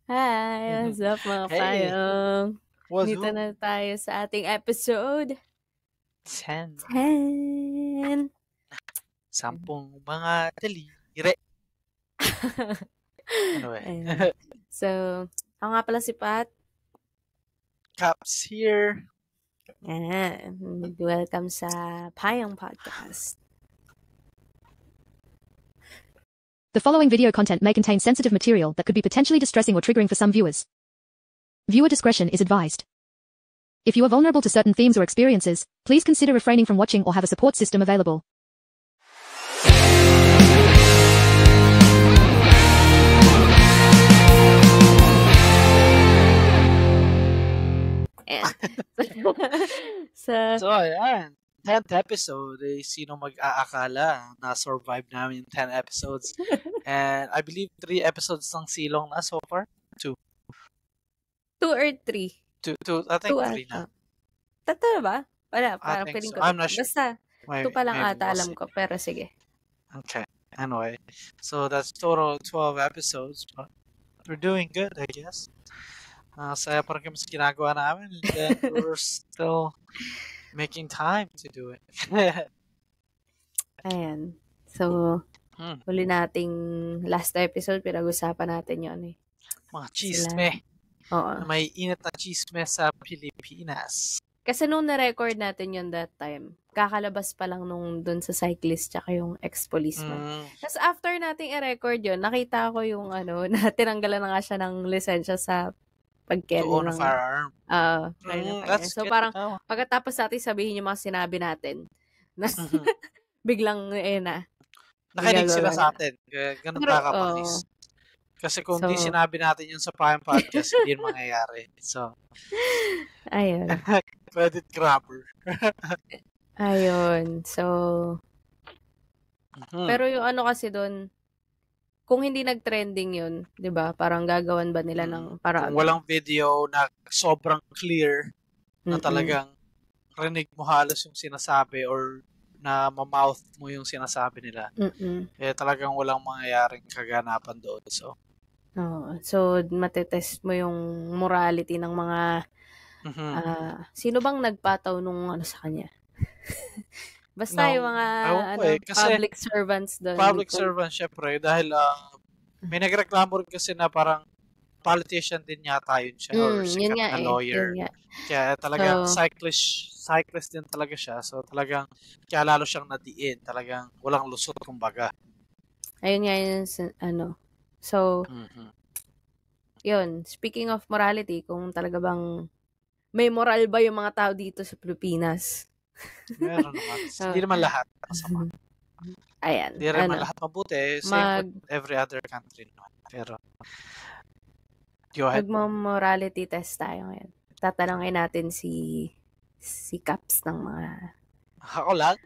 Hi, what's up mga Hey, payong? what's Dito up? na tayo sa ating episode 10. 10. Sampung mga daliri. Ano Ayun. So, ako nga pala si Pat. Caps here. Welcome sa Payong Podcast. The following video content may contain sensitive material that could be potentially distressing or triggering for some viewers. Viewer discretion is advised. If you are vulnerable to certain themes or experiences, please consider refraining from watching or have a support system available. Ayan. So, ayan. 10th episode. Sino mag-aakala na survive namin yung 10 episodes? And I believe 3 episodes ng silong na so far. 2 or 3? 2. I think 3 na. Totoo ba? Wala, I parang think feeling so. ko. I'm not sure. Basta, 2 pa lang ata alam ko. Pero sige. Okay. Anyway. So, that's total 12 episodes. But we're doing good, I guess. Saya pa rin kami sa ginagawa namin. And then we're still making time to do it. Ayan. So, huli nating last episode, pinag-usapan natin yun eh. Mga chisme. Oo. May init na chisme sa Pilipinas. Kasi nung na-record natin yun that time, kakalabas pa lang nung dun sa cyclist tsaka yung ex-policeman. Tapos after nating i-record yun, nakita ko yung na tinanggalan na nga siya ng lisensya sa pag-carry ng firearm. That's so parang pagkatapos natin sabihin yung mga sinabi natin, biglang nakinig sila sa atin. Ganun kakapalis. Kasi kung di sinabi natin yun sa Payong Podcast, hindi mangyayari. So, ayun. Credit grabber. Ayun. So, pero yung kasi doon, kung hindi nag-trending yun, di ba? Parang gagawan ba nila ng paraan? Kung walang video na sobrang clear na talagang rinig mo halos yung sinasabi or na ma-mouth mo yung sinasabi nila. Talagang walang mangyayaring kaganapan doon. So, matetest mo yung morality ng mga sino bang nagpataw nung sa kanya? Basta yung mga public servants doon. Public servants, syempre. Dahil may nagreklamo rin kasi na parang politician din yata yun siya or sikat na lawyer. Kaya talagang cyclist din talaga siya. So talagang kaya lalo siyang nadiin. Talagang walang lusot kumbaga. Ayun nga yun, So, yun. Speaking of morality, kung talaga bang may moral ba yung mga tao dito sa Pilipinas? Meron naman. Hindi naman lahat masama. Ayan. Hindi naman lahat mabuti. Same with every other country. No? Pero, go ahead. Mag-morality test tayo ngayon. Tatanungin natin si Caps ng mga... Ako lang?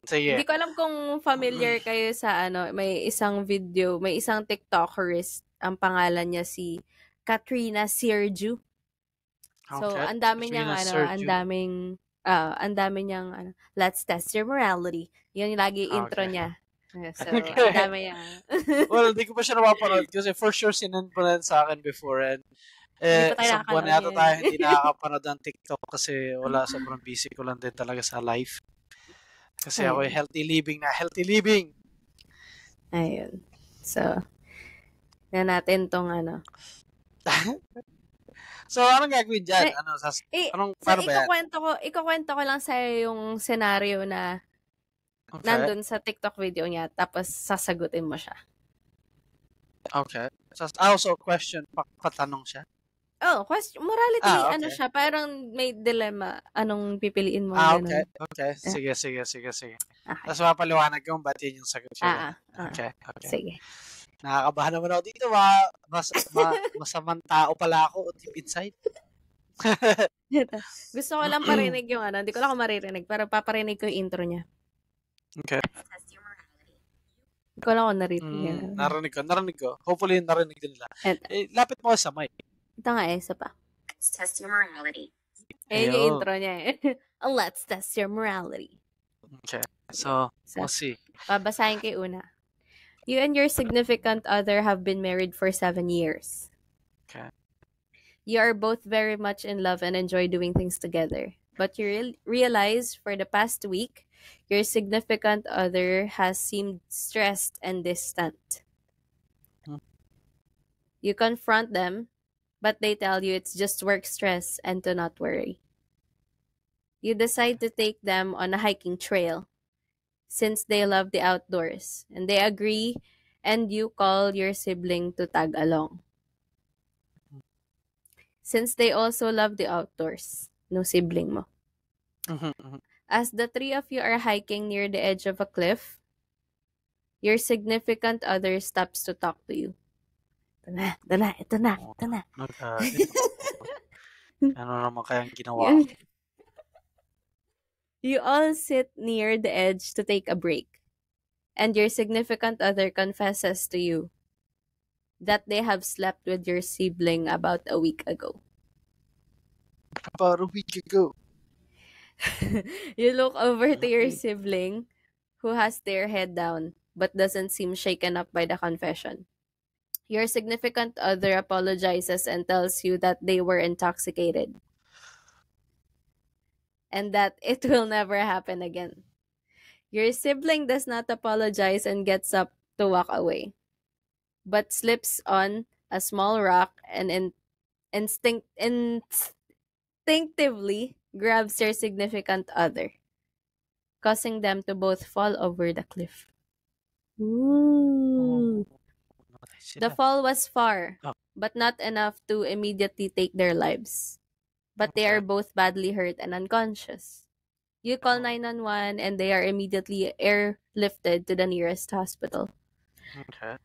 Sige. Hindi ko alam kung familiar kayo sa may isang video, may isang TikTokerist, ang pangalan niya si Katrina Sierju. So, ang dami niyang ang dami niyang let's test your morality. Yan yung lagi intro niya. So, ang dami niya. Well, hindi ko pa siya napapanood kasi for sure sinend mo na sa akin before and isang buwan yata tayo hindi nakakapanood ng TikTok kasi sobrang busy ko lang din talaga sa life. Kasi ako healthy living. Ayun. So, na natin tong So, anong gagawin dyan? Paano ba yan? Ikukwento ko lang sa'yo yung scenario na nandun sa TikTok video niya, tapos sasagutin mo siya. Okay. So, question, patanong siya? Question, morality, siya, parang may dilemma, anong pipiliin mo. Okay. Sige. Okay. Tapos mapaliwanag kung ba't yun yung sagot siya. Okay. Sige. Nakakabahan naman ako dito, masamang tao pala ako deep inside. Gusto ko lang parinig yung hindi ko lang maririnig, pero paparinig ko yung intro niya. Okay. Hindi ko lang kung narinig ko. Hopefully, narinig din nila. Lapit mo sa mic. Ito nga isa pa. Let's test your morality. Yung intro niya Let's test your morality. Okay. So we'll see. Babasahin kayo una. You and your significant other have been married for 7 years. Okay. You are both very much in love and enjoy doing things together. But you realize for the past week, your significant other has seemed stressed and distant. You confront them, but they tell you it's just work stress and to not worry. You decide to take them on a hiking trail since they love the outdoors, and they agree, and you call your sibling to tag along. Since they also love the outdoors, no sibling mo. As the three of you are hiking near the edge of a cliff, your significant other stops to talk to you. Ito na. Ano naman kayang ginawa? You all sit near the edge to take a break, and your significant other confesses to you that they have slept with your sibling about a week ago. About a week ago. You look over to your sibling, who has their head down, but doesn't seem shaken up by the confession. Your significant other apologizes and tells you that they were intoxicated, and that it will never happen again. Your sibling does not apologize and gets up to walk away, but slips on a small rock and instinctively grabs your significant other, causing them to both fall over the cliff. Ooh. The fall was far, but not enough to immediately take their lives. But they are both badly hurt and unconscious. You call 911 and they are immediately airlifted to the nearest hospital. Okay.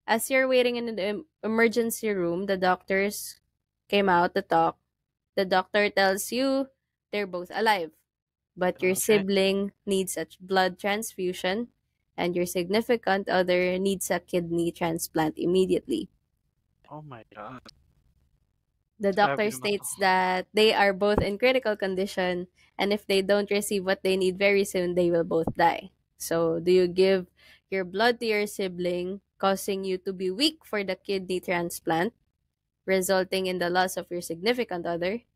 As you're waiting in the emergency room, the doctors came out to talk. The doctor tells you they're both alive, but your sibling needs a blood transfusion and your significant other needs a kidney transplant immediately. Oh my God. The doctor states that they are both in critical condition, and if they don't receive what they need very soon, they will both die. So, do you give your blood to your sibling, causing you to be weak for the kidney transplant, resulting in the loss of your significant other?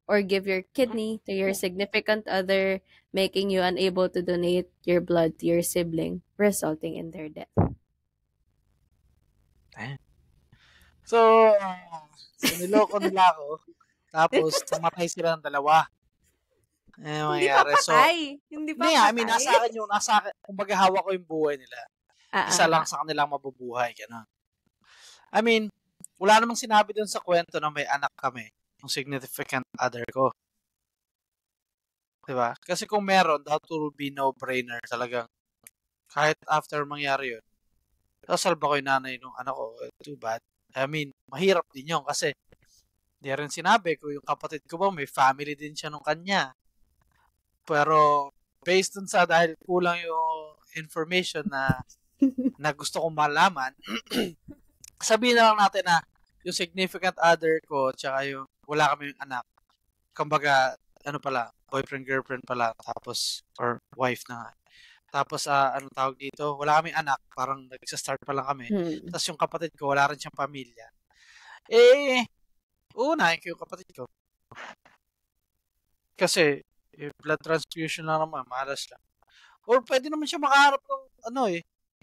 Or give your kidney to your significant other, making you unable to donate your blood to your sibling, resulting in their death? So, niloko nila ako. Tapos, namatay sila ng dalawa. Hindi pa patay. Hindi pa patay. I mean, nasa akin, kumbaga hawak ko yung buhay nila. Isa lang sa kanilang mabubuhay. Ganun. I mean, wala namang sinabi dun sa kwento na may anak kami, yung significant other ko. Diba? Kasi kung meron, that will be no-brainer talagang. Kahit after mangyari yun, sasalba ko yung nanay ng anak ko. Too bad. I mean, mahirap din yun kasi di rin sinabi ko yung kapatid ko ba, may family din siya nung kanya. Pero, based dun sa dahil kulang yung information na gusto kong malaman, sabihin na lang natin na yung significant other ko tsaka yung wala kami yung anak. Kumbaga, boyfriend, girlfriend pala, tapos, or wife na nga. Tapos, tawag dito, wala kaming anak, parang nagsa-start pa lang kami. Tapos yung kapatid ko, wala rin siyang pamilya. Uunahin ko yung kapatid ko. Kasi, blood transfusion lang naman, malas lang. Or pwede naman siya makaharap ng,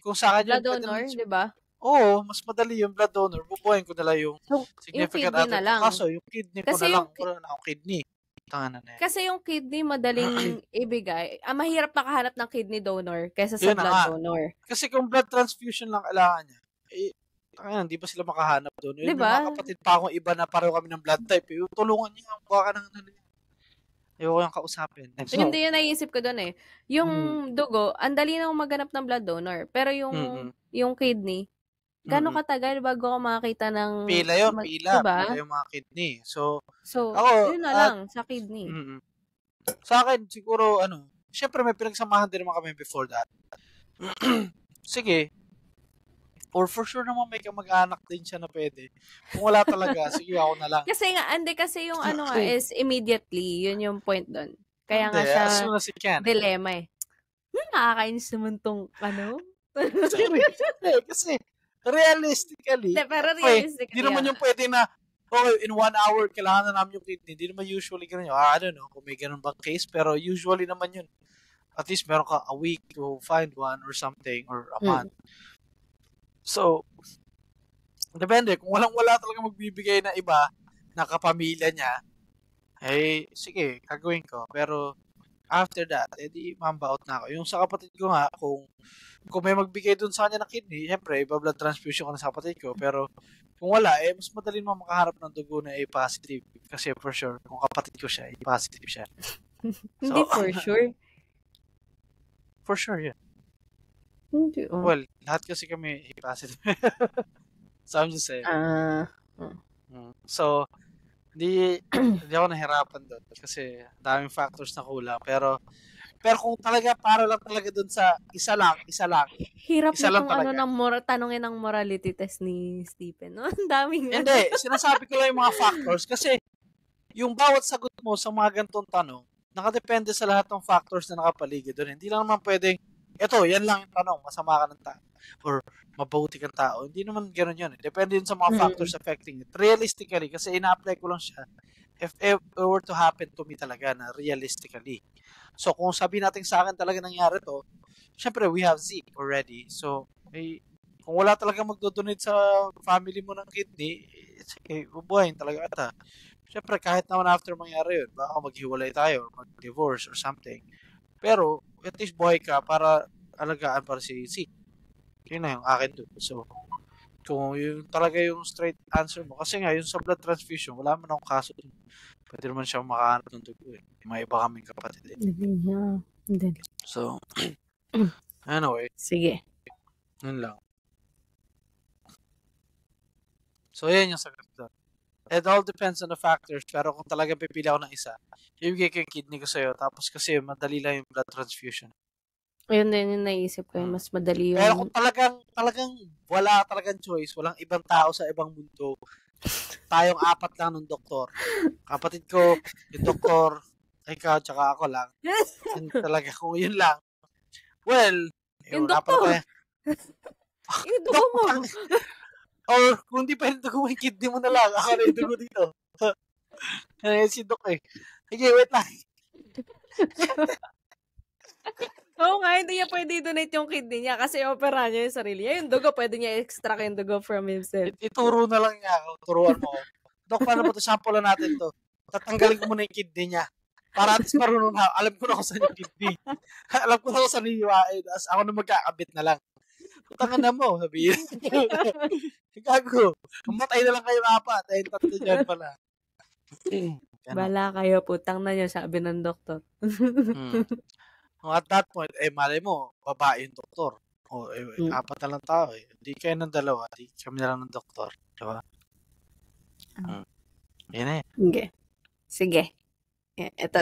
kung sa akin blood donor, di ba? Oo, mas madali yung blood donor. Bubuhayin ko na lang yung significant other. Na lang. Kaso, yung kidney ko na lang. Wala na akong kidney. Kasi yung kidney madaling ibigay. Mahirap makahanap ng kidney donor kaysa sa blood donor. Kasi kung blood transfusion lang kailangan niya, hindi pa sila makahanap doon. Diba? Yung mga kapatid pa akong iba na pareho kami ng blood type. Tulungan niyo ang baka ng ayoko yung kausapin. So, hindi yun naisip ko doon eh. Yung dugo, ang dali na maganap ng blood donor. Pero yung kidney, gano'ng katagal bago ako makakita ng... Pila yun, pila. Diba? Pila yung mga kidney. So ako, yun na lang, sa kidney. Sa akin, siguro, syempre may pinagsamahan din naman kami before that. Sige. Or for sure naman may kamag-anak din siya na pwede. Kung wala talaga, sige ako na lang. Kasi yung is immediately, yun yung point doon. Kaya nga siya, as soon as you can. Dilemma eh. Nakakainis naman tong, Kasi realistically, pero realistically, hindi naman yung pwede na, okay, in 1 hour, kailangan na namin yung kidney. Hindi naman usually ganun yun. I don't know kung may ganun bang case, pero usually naman yun. At least meron ka a week to find one or something, or a month. So, depende. Kung walang-wala talaga magbibigay na iba, na kapamilya niya, sige, gagawin ko. Pero, after that, edi mamba out na ako. Yung sa kapatid ko nga, kung may magbigay dun sa kanya ng kidney, syempre, iba-blood transfusion ko na sa kapatid ko. Pero, kung wala, mas madali mo makaharap ng dugo na A-positive. Kasi for sure, kung kapatid ko siya, A-positive siya. Hindi for sure. For sure, yeah. Hindi, Well, lahat kasi kami A-positive. So, I'm just saying. So, hindi ako nahirapan doon kasi daming factors na kulang. Pero kung talaga para lang talaga doon sa isa lang. Hirap isa na itong tanongin ng morality test ni Stephen. No? Ang daming Hindi, sinasabi ko lang yung mga factors kasi yung bawat sagot mo sa mga ganitong tanong, nakadepende sa lahat ng factors na nakapaligid doon. Hindi lang naman pwedeng, yan lang yung tanong, masama ka ng tao or mabuti kang tao. Hindi naman gano'n yun. Depende yun sa mga factors affecting it. Realistically, kasi ina-apply ko lang siya if it were to happen to me talaga na realistically. So, kung sabi natin sa akin talaga nangyari to, syempre, we have Zeke already. So, kung wala talaga magdodonate sa family mo ng kidney, sige, bubuhayin talaga ata. Syempre, kahit naman after mangyari yun, baka maghiwalay tayo, mag-divorce or something. Pero, at least buhay ka para alagaan para si Zeke. Yun na yung akin doon. So, kung yun talaga yung straight answer mo, kasi nga, yung sa blood transfusion, wala man akong kaso dun. Pwede naman siyang makahanap ng dugo eh. May iba kaming kapatid eh. Hindi. So, anyway. Sige. Yun lang. So, yan yung sagot doon. It all depends on the factors, pero kung talaga pipili ako ng isa, ibigay ko yung kidney ko sa'yo, tapos kasi madali lang yung blood transfusion. Ayun din yung naisip ko, mas madali yung... Pero kung talagang wala talagang choice, walang ibang tao sa ibang mundo, tayong 4 lang ng doktor. Kapatid ko, yung doktor, ikaw, tsaka ako lang. Yun talaga, kung yun lang. Well, yung doktor! Yung dugo mo! Or, kung di pa yung dugo mo, yung kidney mo na lang. Ako na yung dugo dito. Si Dok eh. Sige, wait lang. Oo nga, hindi niya pwede donate yung kidney niya kasi opera niya yung sarili niya. Yung dugo, pwede niya extract yung dugo from himself. Ituro na lang niya ako. Turuan mo. Dok, paano ba ito? Sample na natin to. Tatanggalin ko muna yung kidney niya. Para at least marunong na. Alam ko na kung saan yung kidney. Alam ko na kung saan yung hiwain. As ako na magkakabit na lang. Tangan na mo, sabihin. Gago. Mamatay na lang kayo 4. Ayun, 3 dyan pala. Bala kayo, putang na niyo, sabi ng doktor. At that point, malay mo, babae yung doktor. 4 na lang tao eh. Hindi kayo ng 2, di kami na lang ng doktor. Diba? Yan eh. Sige. Ito.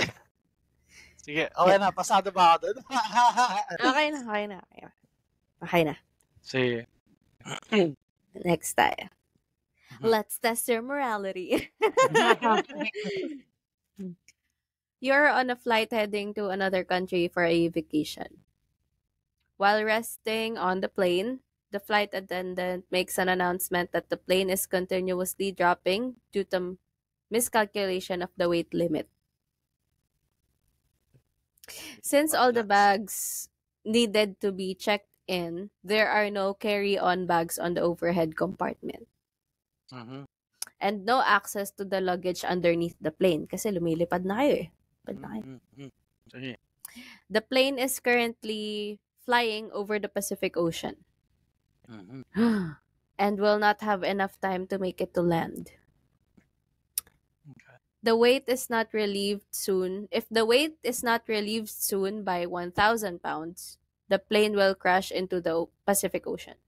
Sige, okay na. Pasado ba ako doon? Okay na. Sige. Next tayo. Let's test your morality. You're on a flight heading to another country for a vacation. While resting on the plane, the flight attendant makes an announcement that the plane is continuously dropping due to miscalculation of the weight limit. Since all the bags needed to be checked in, there are no carry-on bags on the overhead compartment. And no access to the luggage underneath the plane kasi lumilipad na kayo eh. The plane is currently flying over the Pacific Ocean and will not have enough time to make it to land. The weight is not relieved soon. If the weight is not relieved soon by 1,000 pounds, the plane will crash into the Pacific Ocean.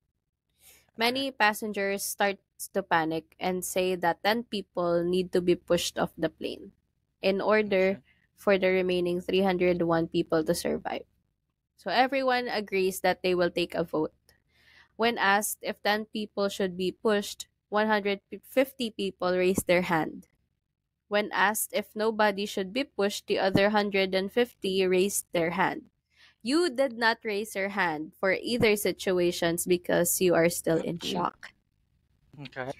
Many passengers start to panic and say that 10 people need to be pushed off the plane in order for the remaining 301 people to survive. So everyone agrees that they will take a vote. When asked if 10 people should be pushed, 150 people raised their hand. When asked if nobody should be pushed, the other 150 raised their hand. You did not raise your hand for either situations because you are still in shock. Okay.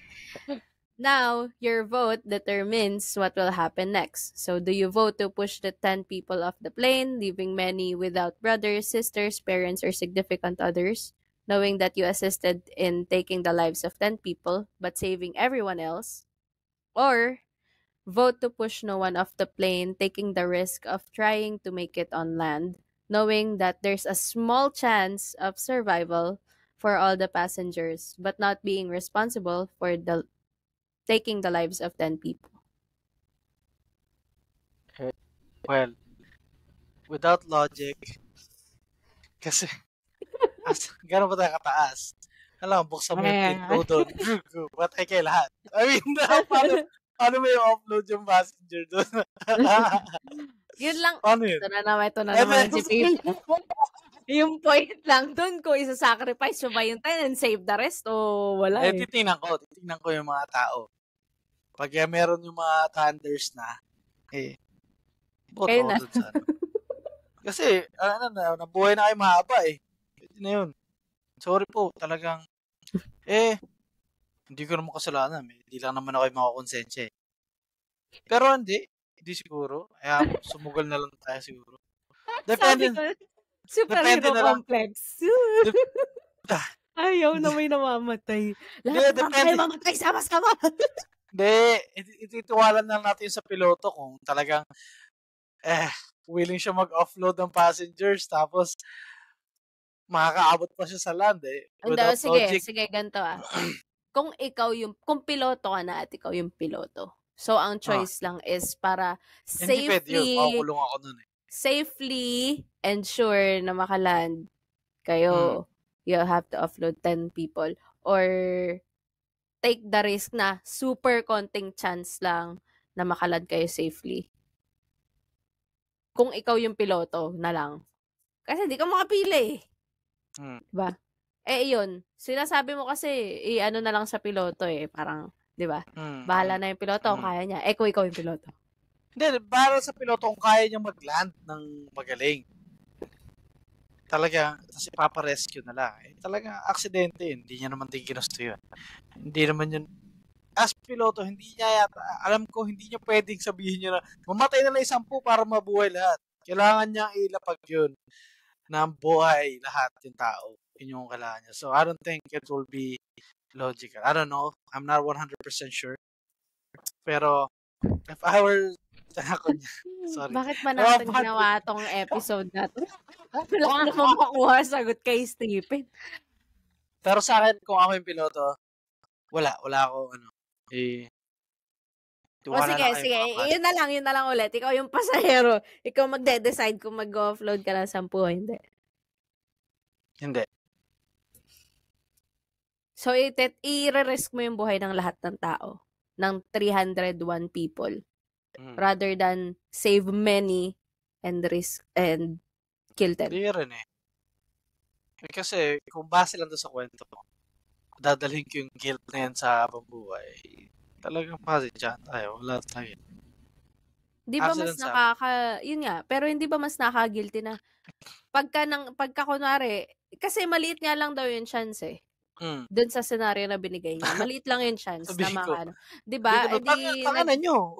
Now, your vote determines what will happen next. So, do you vote to push the 10 people off the plane, leaving many without brothers, sisters, parents, or significant others, knowing that you assisted in taking the lives of 10 people but saving everyone else? Or vote to push no one off the plane, taking the risk of trying to make it on land, knowing that there's a small chance of survival for all the passengers, but not being responsible for the taking the lives of 10 people. Okay. Well, without logic, kasi, gano'n ba tayo kataas? Alam, buksan mo yung pinto doon. Patay kayo lahat. I mean, paano mo yung offload yung passenger doon? Yun lang. Paano yun? Ito na naman si Pete. Yung point lang doon, kung isa-sacrifice mo ba yung 10 and save the rest o wala eh. Titingnan ko yung mga tao. Pag meron yung mga thunders na, boto na. doon sa Kasi, nabuhay na kayo mahaba eh. Pwede na yun. Sorry po, talagang, hindi ko naman kasalanan. Hindi lang naman ako yung makakonsensya eh. Pero hindi siguro. Kaya sumugal na lang tayo siguro. Depende. Superhero complex. Ayaw na may namamatay. Lahat na kayo mamatay sama-sama. Hindi, ititiwalan lang natin sa piloto kung talagang willing siya mag-offload ng passengers tapos makakaabot pa siya sa land eh. Sige, ganito kung piloto ka na at ikaw yung piloto. So, ang choice lang is para safely ensure na makaland kayo. You have to offload 10 people. Or take the risk na super konting chance lang na makaland kayo safely. Kung ikaw yung piloto na lang. Kasi hindi ka makapili eh. Diba? Yun. Sinasabi mo kasi, ano na lang sa piloto eh. Parang, diba? Bahala na yung piloto kung kaya niya. Kung ikaw yung piloto. Hindi, bahala sa piloto kung kaya niya mag-land ng magaling. Talaga, kasi paparescue na lang. Talaga, aksidente yun. Hindi niya naman din ginusto yun. Hindi naman yun. As piloto, hindi niya yata, alam ko, hindi niya pwedeng sabihin niya na, mamatay na lang 10 para mabuhay lahat. Kailangan niya ilapag yun na buhay lahat yung tao. Yun yung kailangan niya. So, I don't think it will be logical. I don't know. I'm not 100% sure. Pero, if I were sorry. Bakit ba natin ginawa tong episode na to? Wala naman makuha sagot kay Stephen. Pero sa akin, kung ako yung piloto, wala ako, sige. Yun na lang ulit. Ikaw yung pasahero. Ikaw magde-decide kung mag-offload ka ng 10 o hindi. Hindi. So, i-risk mo yung buhay ng lahat ng tao. Ng 301 people. Rather than save many and risk and kill 10. Hindi rin eh. Kasi, kung base lang doon sa kwento, dadalhin ko yung guilt na yan sa habang buhay. Talagang positive dyan tayo. Wala talaga. Di ba mas yun nga, pero hindi ba mas nakaka-guilty na pagka kunwari, kasi maliit nga lang daw yung chance eh. Doon sa scenario na binigay niya. Maliit lang yung chance na mga Di ba? Tanganan nyo.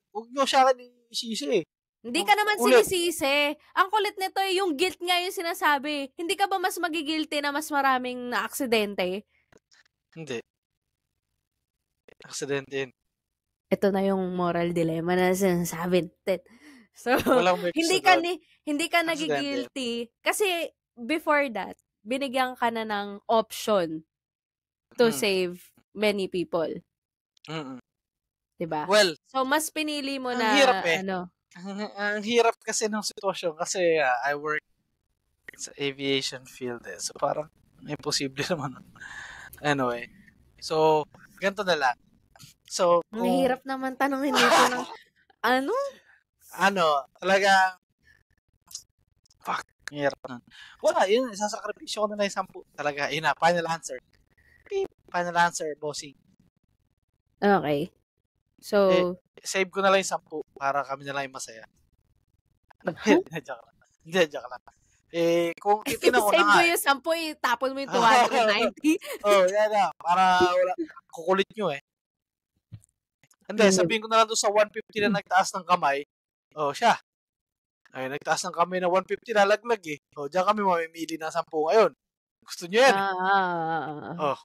Huwag nyo siya isisi eh. Hindi ka naman sinisisi. Ang kulit nito eh, yung guilt nga yung sinasabi. Hindi ka ba mas magigilty na mas maraming na-aksidente? Hindi. Aksidente yun. Ito na yung moral dilemma na sinasabi natin. So, hindi ka nagigilty. Kasi, before that, binigyan ka na ng option to save many people. Diba? Well, so, mas pinili mo na, hirap eh. Ang hirap kasi ng sitwasyon kasi I work sa aviation field eh. So, parang imposible naman. Anyway. So, ganito na lang. So, mahirap naman tanongin dito ng talaga hirap na. Wala, yun, sasakripisyo ko na lang 10. Talaga, yun na, final answer. Final answer, bossing. Okay. So, save ko na lang 10 para kami na lang yung masaya. Joke lang. Kung titignan ko na Save nga. mo yung 10, tapon mo yung 290. Yan na. Para kukulit nyo Hindi, sabihin ko na lang doon sa 150 na nagtaas ng kamay. Siya. Ay, nagtaas ng kamay na 150 nalaglag diyan kami mamimili ng 10 ngayon. Gusto niyo yan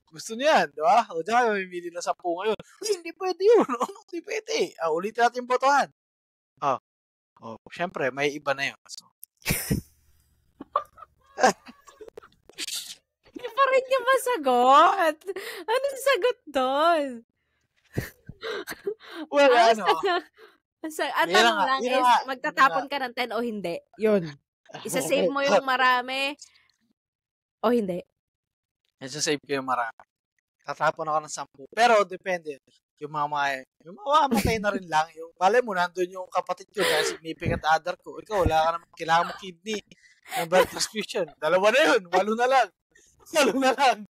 gusto niyo yan, di ba? Diyan kami mamimili ng 10 ngayon. Hindi pwede yun. Hindi pwede. Ulitin natin yung botohan. Syempre, may iba na yun. So. Hindi pa rin niya masagot. Anong sagot doon? Well, Ang tanong lang is, magtatapon ka ng 10 o hindi? Yun. Isa-save mo yung marami o hindi? Isa-save ko yung marami. Tatapon ako ng 10. Pero, depende. Yung mamamatay na rin lang. Yung, malay mo, nandun yung kapatid ko na significant other ko. Ikaw, wala ka naman, kailangan mo kidney ng blood transfusion. 2 na yun. 8 na lang. 8 na lang.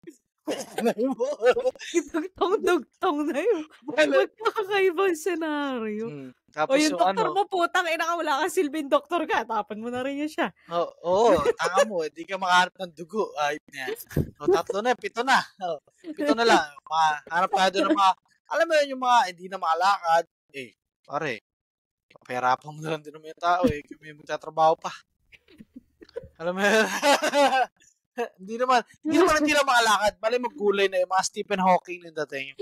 Dugtong na yun. Magkakaibang senaryo. Tapos yung doktor mo, putang ina ka, wala ka silbing doktor ka, tapon mo na rin yun siya. Tanga mo, hindi ka makahanap ng dugo. Ayun na. 3 na, 7 na. 7 na lang. Hanap tayo doon ng mga, alam mo yun, yung mga hindi na makalakad. Pare, papahirapan mo na lang din naman yung tao kami magtatrabaho pa. Alam mo yun? Hindi naman hindi na makalakad. Bali maggulay na yung mga Stephen Hawking yung dating.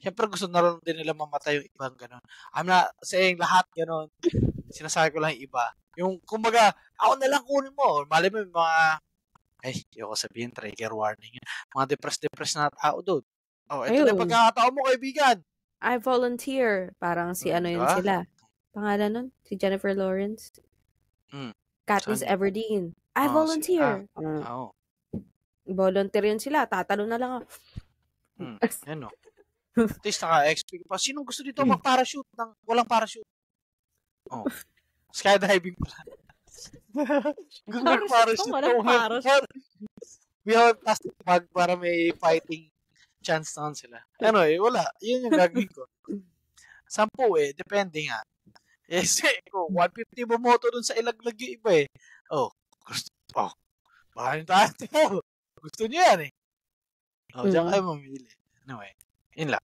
Siyempre gusto na lang din nila mamatay yung ibang gano'n. I'm not saying lahat gano'n. Sinasabi ko lang yung iba. Yung kumbaga, ako na lang kunin mo. Mali mo yung mga, hindi ako sabihin, trigger warning. Mga depressed na tao doon. Ito na yung pagkakataon mo, kaibigan. I volunteer. Parang si ano yun sila. Pangalan nun? Si Jennifer Lawrence. Katniss Everdeen. I volunteer. Volunteer yun sila. Tatalo na lang ako. Ano? At least naka-expect pa. Sinong gusto dito mag-parachute ng walang parachute? Skydiving pala. Parachute. Walang parachute. We have plastic bag para may fighting chance naman sila. Wala. Yun yung gagawin ko. 10 depende nga. Kung 150 bumoto dun sa ilaglag yung iba bahanin tayo. Gusto niyo yan diyan kayo mamili. Anyway, yun lang.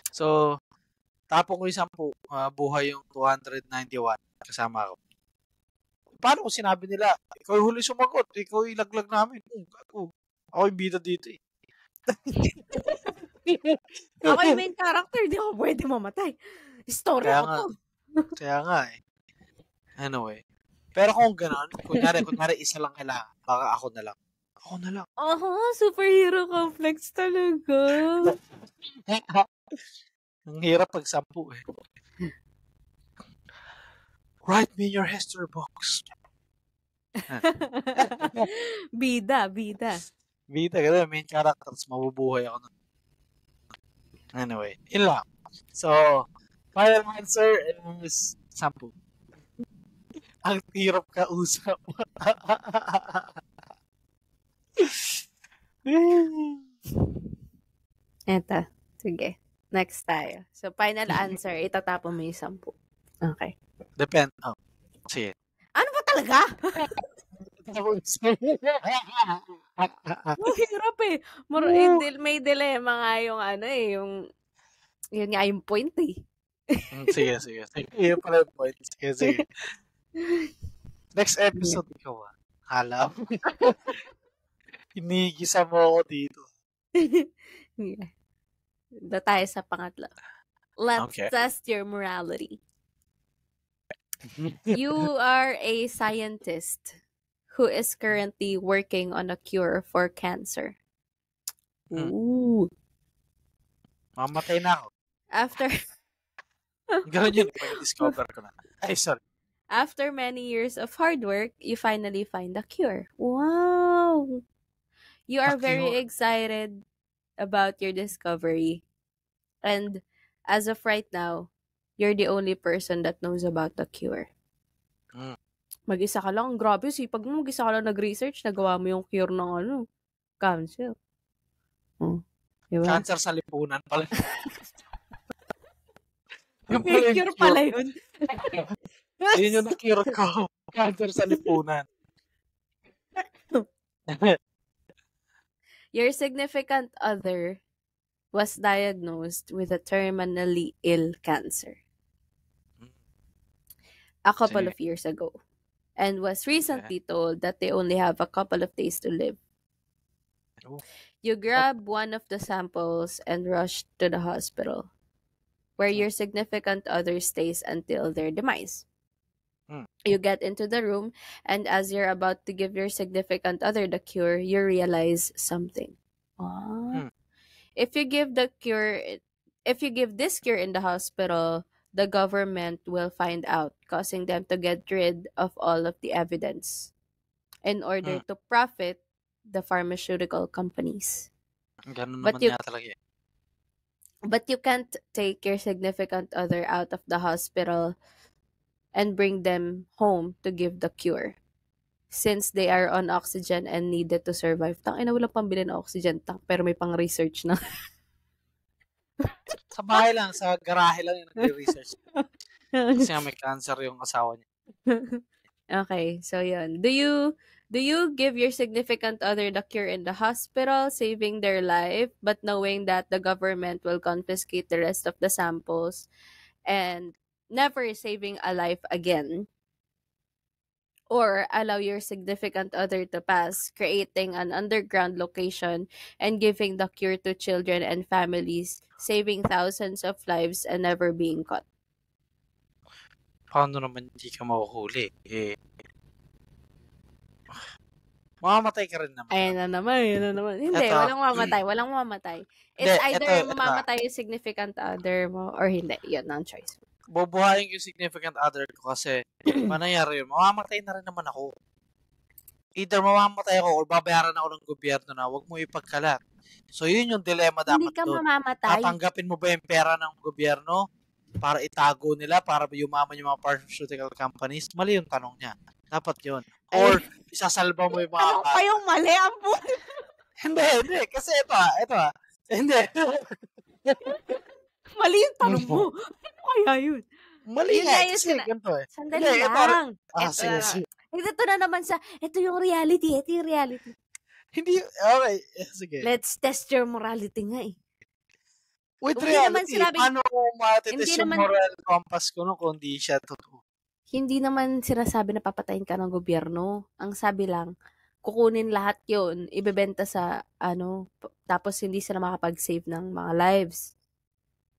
So, tapon ko yung 10, buhay yung 291 kasama ko. Paano kung sinabi nila, ikaw yung huli sumagot, ikaw yung ilaglag namin. Ako yung bida dito Ako yung main character, di ako pwede mamatay. Story ako to. Kaya nga Anyway. Pero kung gano'n, kunyari isa lang kailangan, baka ako na lang. Superhero complex talaga. Ang hirap pag 10 Write me your history books. Bida, gano'n, main characters, mabubuhay ako nun. Anyway, yun lang. So, final answer is 10. Ang hirap kausap. Eto, sige. Next tayo. So, final answer, itatapon mo yung 10. Okay. Depende. Sige. Ano ba talaga? Mahirap may dilemma nga yung yun nga yung point Sige. Yun pala yung point. Sige. Next episode ikaw Alam. Hinigisa mo ako dito. Da tayo sa pangatlo. Let's test your morality. You are a scientist who is currently working on a cure for cancer. Ooh. Mamatay na ako. Ganun yun. Pag-discover ko na. Sorry. After many years of hard work, you finally find a cure. Wow! You are very excited about your discovery. And as of right now, you're the only person that knows about the cure. Mag-isa ka lang. Grabe, sipag mo. Mag-isa ka lang nag-research. Nagawa mo yung cure ng cancer. Diba? Cancer sa lipunan pala. Yung cure pala yun. Yun yung na-cure ko. Cancer sa lipunan. Your significant other was diagnosed with a terminally ill cancer a couple of years ago and was recently told that they only have a couple of days to live. You grab one of the samples and rush to the hospital, where your significant other stays until their demise. You get into the room, and as you're about to give your significant other the cure, you realize something. If you give this cure in the hospital, the government will find out, causing them to get rid of all of the evidence in order to profit the pharmaceutical companies. But you can't take your significant other out of the hospital and bring them home to give the cure, since they are on oxygen and needed to survive. Tangina, walang pambili ng oxygen tank, pero may pang research na. Sa bahay lang, sa garahe lang yung nagre-research. Kasi may cancer yung asawa niya. Okay, so yun. Do you give your significant other the cure in the hospital, saving their life, but knowing that the government will confiscate the rest of the samples and never saving a life again? Or allow your significant other to pass, creating an underground location and giving the cure to children and families, saving thousands of lives and never being caught? Paano naman hindi ka mahuhuli? Mamamatay ka rin naman. Ayun na naman. Hindi, walang mamatay. It's either mamamatay yung significant other mo or hindi. Yun ang choice. Bubuhayin yung significant other ko kasi manayari yun. Mamamatay na rin naman ako. Either mamamatay ako or babayaran ako ng gobyerno na huwag mo ipagkalat. So yun yung dilemma dapat doon. Hindi ka mamamatay. Tatanggapin mo ba yung pera ng gobyerno para itago nila, para yumaman yung mga pharmaceutical companies? Mali yung tanong niya. Dapat yun. Or isasalba mo yung mga... Tanong pa yung mali ang Hindi. Kasi ito. Hindi. Mali yung tanong mo. Ano kaya yun? Mali nga. Kasi ganito eh. Sandali lang. Sige. Ito na naman ito yung reality. Hindi, okay. Sige. Let's test your morality nga eh. With reality, paano ko matitest yung moral compass ko kung hindi siya totoo? Hindi naman sinasabi na papatayin ka ng gobyerno. Ang sabi lang, kukunin lahat yun, ibebenta sa tapos hindi sila makapag-save ng mga lives.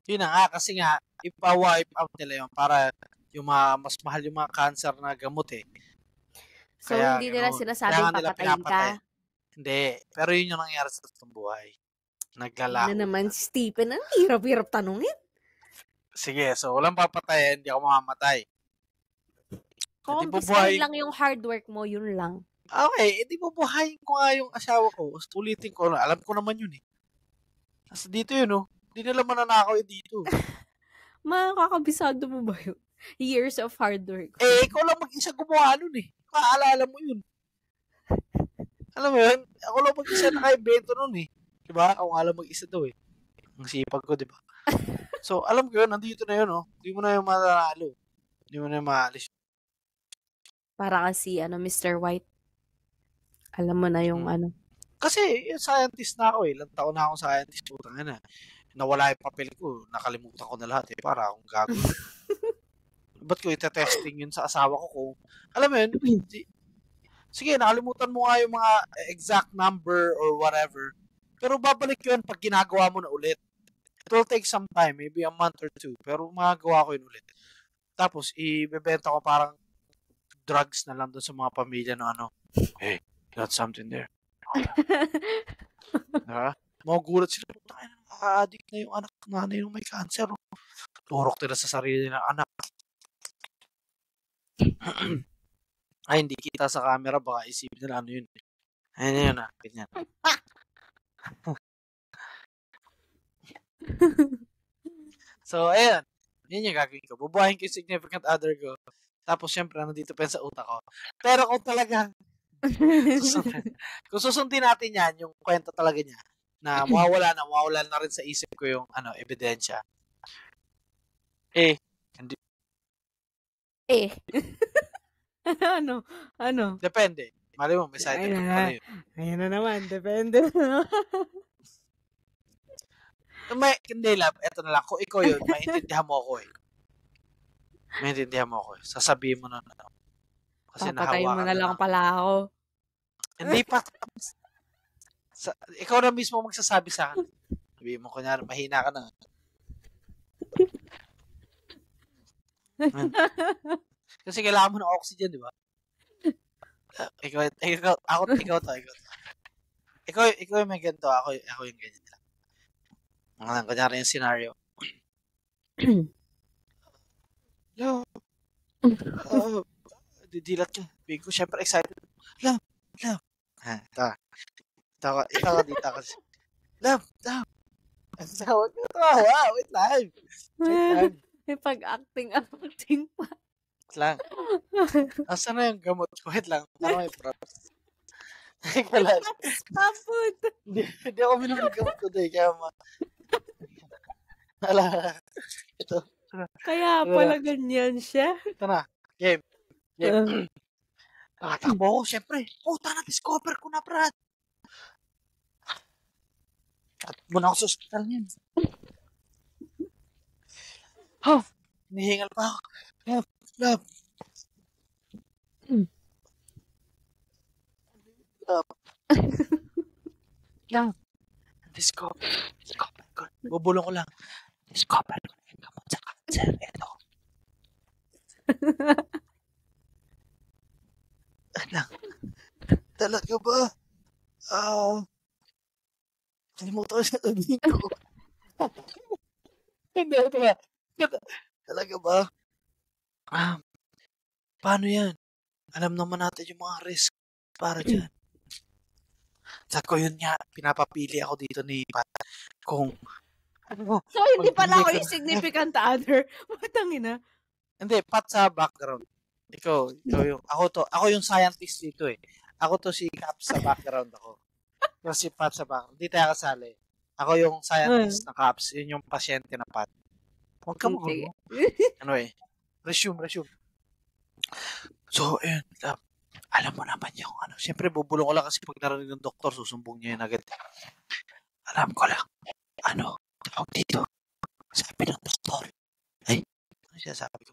Yun na nga, kasi nga, ipa-wipe out nila yun para yung mas mahal yung mga cancer na gamot eh. So, kaya, hindi nila sinasabing papatayin ka? Hindi. Pero yun yung nangyari sa totoong buhay. Naglalaho. Ano naman, Stephen? Ang hirap-hirap tanungin. Sige, so walang papatayin, hindi ako mamamatay. Confiscate lang yung hard work mo, yun lang. Okay, hindi bubuhayin ko nga yung asawa ko. Ulitin ko, alam ko naman yun eh. Nasa dito yun, oh. Hindi nila mananakaw yun dito. Makakabisado mo ba yun? Years of hard work. Ikaw lang mag-isa gumawa nun eh. Maalala mo yun. Alam mo yun? Ako lang mag-isa naka-invento nun eh. Diba? Ako nga lang mag-isa daw eh. Ang sipag ko, diba? So, alam ko yun, nandito na yun, oh. Hindi mo na yung matalalo. Hindi mo na yung maalis. Para kasi, Mr. White. Alam mo na yung Kasi, yung scientist na ako eh. Ilang taon na akong scientist. Putang ina. Nawala yung papel ko. Nakalimutan ko na lahat eh. Para akong gago. Ba't ko ite-testing yun sa asawa ko kung... Alam mo yun, sige, nakalimutan mo nga yung mga exact number or whatever. Pero babalik yun pag ginagawa mo na ulit. It will take some time, maybe a month or two. Pero magagawa ko yun ulit. Tapos, ibebenta ko parang drugs na lang doon sa mga pamilya na hey, got something there. Diba? Magugulat sila, addict na yung anak, nanay yung may cancer. Turok nila sa sarili ng anak. Ay, hindi kita sa camera, baka isipin nila yun. Ayun yun ganyan. So, ayun. Yun yung gagawin ko. Bubuhayin ko yung significant other ko. Tapos, syempre, nandito pa sa utak ko. Pero kung talagang kung susundin natin yan, yung kwento talaga niya, na mawawala na rin sa isip ko yung ebidensya. Ano? Depende. Mali mo, may side effect pala yun. Ayan na naman, depende. Hindi, love, eto na lang. Kung ikaw yun, maintindihan mo ako eh. Sasabihin mo na. Kasi papatay mo na lang pala ako. Hindi pa. Ikaw na mismo magsasabi sa akin. Sabihin mo, kunyari, mahina ka na. Kasi kailangan mo ng oxygen, di ba? Ikaw to. Ikaw yung may ganito, ako yung ganyan lang. Kunyari yung scenario. Love. Didilat ka. Bigyan ko, syempre excited. Love. Ito ka dito kasi. Love. Huwag ka tawa. Wait lang. May pag-acting pa. Lang. Asan na yung gamot ko? Wait lang. Parang may props. Kaput. Hindi ako minum ng gamot ko doon. Kaya ito. Kaya pala ganyan siya. Ito na. Game. Nakatakbo ko, syempre. Puta na, discover ko na, Brad. At muna ako sa hospital niyan. Nihingal pa ako. Love. Discover ko. Bubulong ko lang. Discover ko na yung gamot sa cancer. Ito. Anak. Talaga ba? Kalimutan ko sa sabihin ko. Hindi. Talaga ba? Paano yan? Alam naman natin yung mga risk para dyan. Sabi ko yun nga, pinapapili ako dito ni Pat. So, hindi pala ako yung significant other. Matangina. Hindi, Pat sa background. Ikaw yung, ako yung scientist dito eh. Ako to si Cap sa background ako. Kasi Pat sa background. Hindi tayo kasali. Ako yung scientist na Caps. Yun yung pasyente na Pat. Huwag ka magulo. Resume. So, ayun. Alam mo naman yung siyempre bubulong ko lang kasi pag narinig ng doktor, susumbong niya yun agad. Alam ko lang. Tawag dito. Sabi ng doktor. Ay, ano siya sabi ko?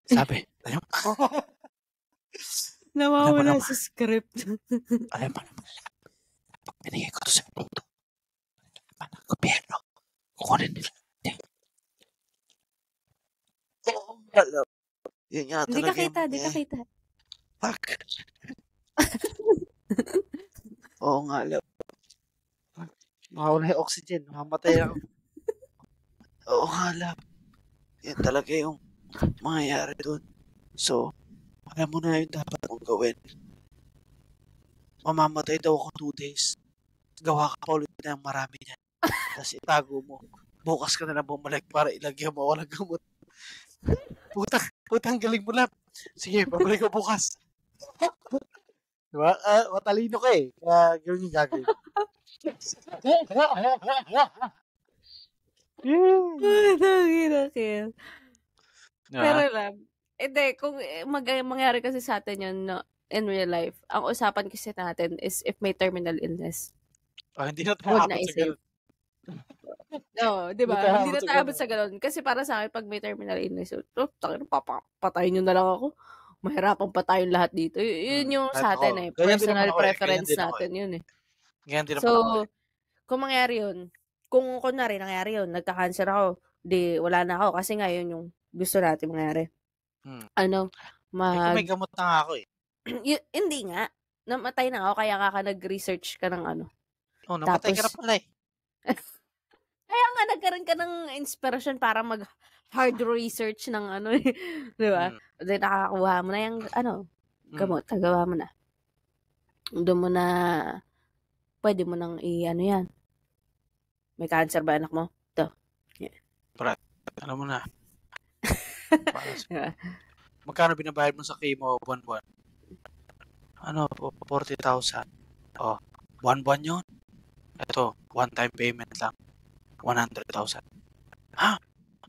Sabi. Nawawala sa script. Alam mo naman lang. Pag binigay ko to sa dito, ng gobyerno, kukunin nila. Alam. Yun nga talaga. Hindi ka kita. Fuck. Oo nga, alam. Makawala yung oxygen. Mamatay ako. Oo nga, alam. Yan talaga yung mangyayari doon. So, alam mo na yung dapat mong gawin. Mamamatay daw ako 2 days. Gawa ka pa ulit ng marami niyan. Tapos itago mo. Bukas ka na lang bumalik para ilagyan mo walang gamot. Putang galing mo lang. Sige, pabalik ko bukas. Diba? Matalino ka eh. Kaya gawin yung gagawin. Pero lang, hindi, kung mangyari kasi sa atin yun, no, in real life, ang usapan kasi natin is if may terminal illness. Hindi na tayo abot sa ganun. No, di ba? Hindi na tayo abot sa ganun. Kasi para sa akin, pag may terminal illness, patayin nyo na lang ako. Mahirapang patayin lahat dito. Yun yung sa atin eh. Personal preference natin yun eh. So, kung mangyari yun, kung kunwari nangyari yun, nagka-cancer ako, di wala na ako kasi nga yun yung gusto natin mangyari. Kung may gamot na ako eh. Hindi nga. Namatay na ako kaya ka nag-research ka ng namatay ka na pala eh. Kaya nga nagkaroon ka ng inspiration para mag-hard research ng di ba? Then nakakuha mo na yung gamot, tagawa mo na. Doon mo na pwede mo nang yan. May cancer ba anak mo? Ito. Yeah. Brad, alam mo na. Magkano binabayad mo sa chemo buwan-buwan? 40,000. Buwan-buwan yun? Ito, one-time payment lang. 100,000. Ha?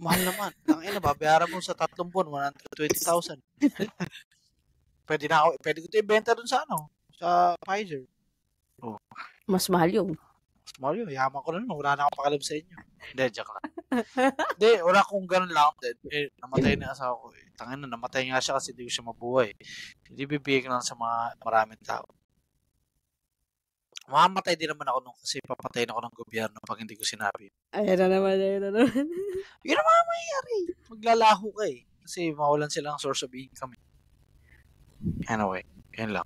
Mahal naman. Tangina, babayaran mo sa 3 buwan, 120,000. Pwede ko ito ibenta dun sa Sa Pfizer. Oh. Mas mahal yun. Mas mahal yun. Yaman ko na naman. Wala na akong pakalam sa inyo. Hindi, joke lang. Hindi, wala kong ganun lang. Namatay na asawa ko. Tangin na, namatay nga siya kasi hindi ko siya mabuhay. Hindi bibigay lang sa mga maraming tao. Mamamatay din naman ako nung kasi papatayin ako ng gobyerno pag hindi ko sinabi. Ayun na naman. Yun naman ang mayayari. Maglalaho ka eh. Kasi mawalan silang source of income. Anyway, yun lang.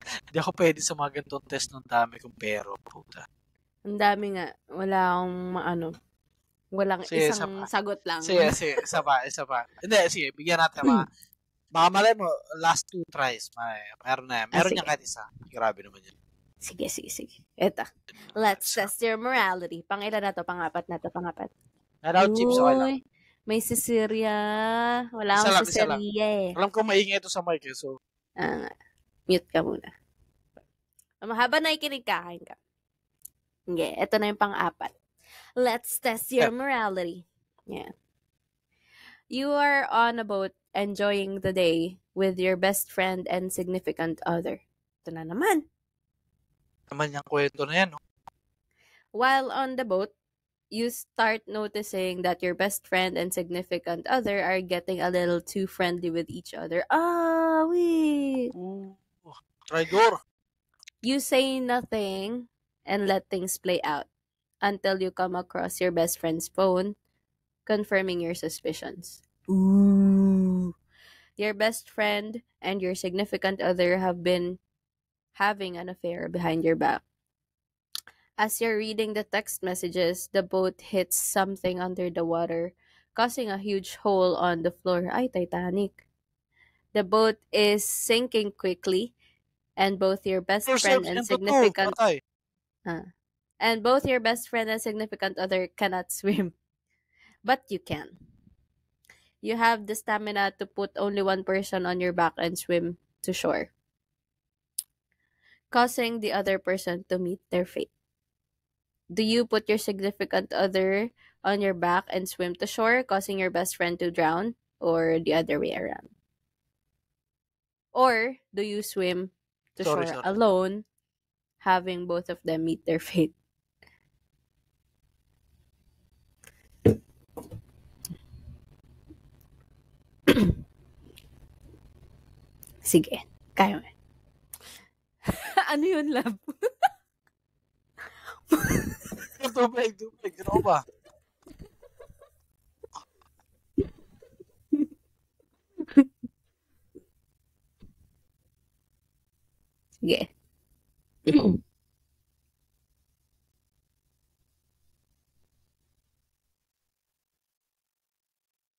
Hindi ako pwede sa mga ganitong test ng dami kong pero, puta. Ang dami nga. Wala akong walang sige, isang sagot lang. Sige, isa pa. Hindi, sige, bigyan natin mga baka malay mo, last 2 tries. Meron na yan. Meron niya kahit isa. Grabe naman yun. Sige. Eto. Let's test your morality. Pang-ilan na to? Pang-apat na to? Pang-apat. Meron chips, okay lang. May Cecilia. Wala akong Cecilia eh. Alam ko maingay ito sa mic eh, so. Mute ka muna. Mahaba na ikinig ka, kain ka. Okay, eto na yung pang-apat. Let's test your morality. Yeah. You are on a boat enjoying the day with your best friend and significant other. Ito na naman. Naman yung kwento na yan, no? While on the boat, you start noticing that your best friend and significant other are getting a little too friendly with each other. Wait. Traidor. You say nothing and let things play out until you come across your best friend's phone, confirming your suspicions. Ooh. Your best friend and your significant other have been having an affair behind your back. As you're reading the text messages, the boat hits something under the water, causing a huge hole on the floor. Ay, Titanic. The boat is sinking quickly, and both your best friend and significant other cannot swim. But you can. You have the stamina to put only one person on your back and swim to shore, causing the other person to meet their fate. Do you put your significant other on your back and swim to shore, causing your best friend to drown, or the other way around? Or do you swim to shore alone, having both of them meet their fate? Sige, kaya mo. Ano yun, love? Tubig. Ano ba? Sige.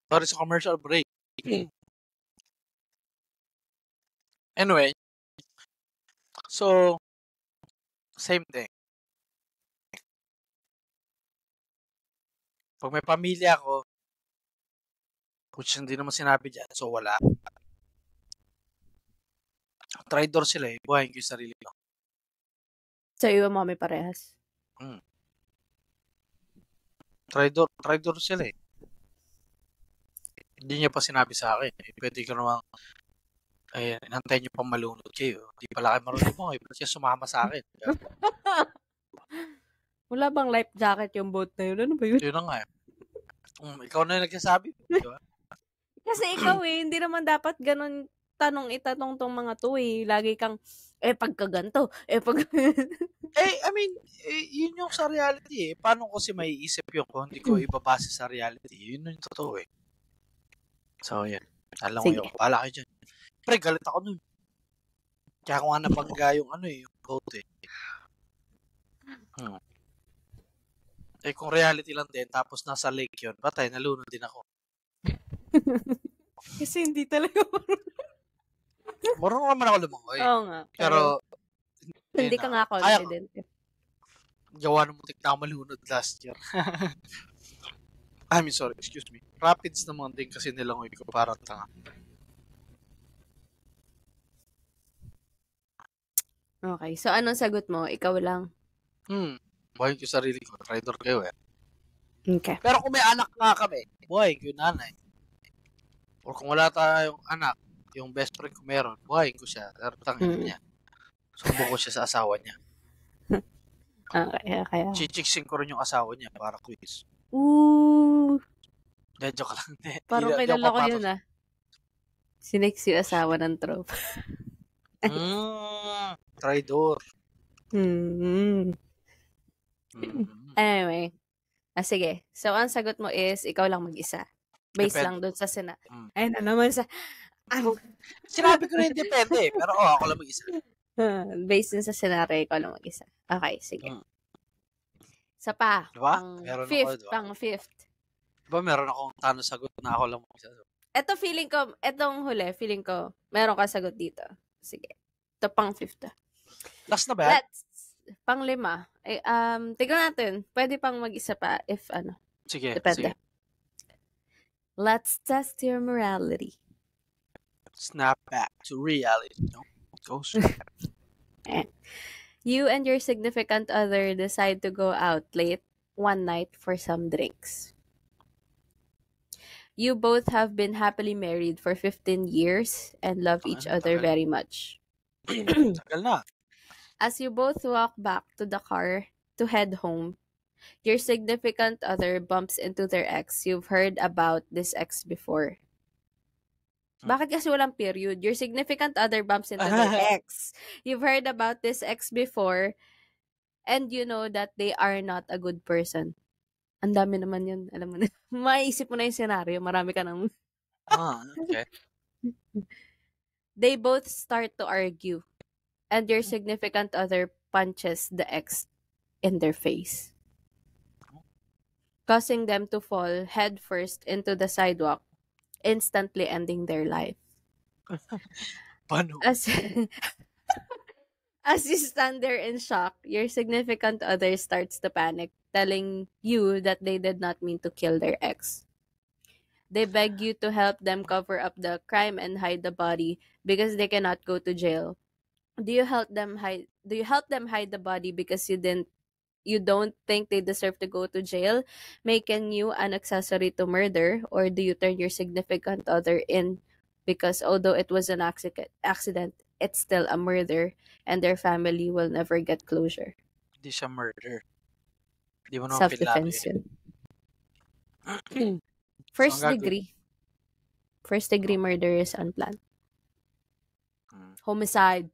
Sorry sa commercial break. Anyway, so, same thing. Pag may pamilya ako, which hindi naman sinabi dyan, so wala. Traidor sila eh. Buhayin ko yung sarili ko. So, iyo mo may parehas? Traidor sila eh. Hindi niya pa sinabi sa akin. Pwede ka naman, inantay niyo pang malunod kayo. Hindi pala kayo marunong mo. Ba't siya sumama sa akin? Wala bang life jacket yung boat na yun? Ano ba yun? Yun na nga eh. Ikaw na yung nagsasabi. Diba? Kasi ikaw hindi naman dapat ganun itanong tong mga to eh. Lagi kang, pagkaganto, I mean, yun yung sa reality eh. Paano ko si maiisip yun kung hindi ko ibabase sa reality? Yun yung totoo eh. So, yan. Alam ko yun. Wala kayo dyan. Pre, galit ako nun. Kaya ko nga nabangga yung yung boat eh. Kung reality lang din, tapos nasa lake yun, patay, nalunod din ako. Kasi hindi talaga marunong naman ako lumangoy. Oo nga. Pero hindi ka nga confident. Gawa ng mutik na ako malunod last year. I mean, sorry, excuse me. Rapids naman din kasi nilangoy ko parang tanga. Okay, so anong sagot mo? Ikaw lang? Buhayin ko sarili ko. Traidor kayo eh. Okay. Pero kung may anak nga kami, buhayin ko yung nanay. Or kung wala tayong anak, yung best friend ko meron, buhayin ko siya. Pero tangin niya. Sumbong ko siya sa asawa niya. Okay. Chichiksin ko rin yung asawa niya para quiz. Ooh. Joke lang. Parang kilala ko yun Sinex yung asawa ng tropa. Traidor. Anyway. Sige. So, ang sagot mo is, ikaw lang mag-isa. Based lang doon sa Ay, na naman sa... Sinabi ko na yung depende. Pero ako lang mag-isa. Based din sa scenario, ikaw lang mag-isa. Okay, sige. Isa pa. Diba? Pang fifth. Diba meron akong tanong sagot na ako lang mag-isa? Ito etong huli, feeling ko, meron ka sagot dito. Sige. Ito pang fifth. Last na ba? Pang 5. Tignan natin. Pwede pang mag-isa pa if Sige. Depende. Sige. Let's test your morality. Snap back to reality. No? Go straight. You and your significant other decide to go out late one night for some drinks. You both have been happily married for 15 years and love each other very much. Tagal na. As you both walk back to the car to head home, your significant other bumps into their ex. You've heard about this ex before. Bakit kasi walang period? Your significant other bumps into their ex. You've heard about this ex before, and you know that they are not a good person. Ang dami naman yun. Alam mo na. Maisip mo na yung scenario. Marami ka nang... Okay. They both start to argue, and your significant other punches the ex in their face, causing them to fall headfirst into the sidewalk, instantly ending their life. Paano? As you stand there in shock, your significant other starts to panic, telling you that they did not mean to kill their ex. They beg you to help them cover up the crime and hide the body because they cannot go to jail. Do you help them hide the body because you don't think they deserve to go to jail, making you an accessory to murder, or do you turn your significant other in because although it was an accident, it's still a murder and their family will never get closure? Hindi siya murder. Hindi mo naman self-defense yun. First degree. First degree murder is unplanned. Homicide.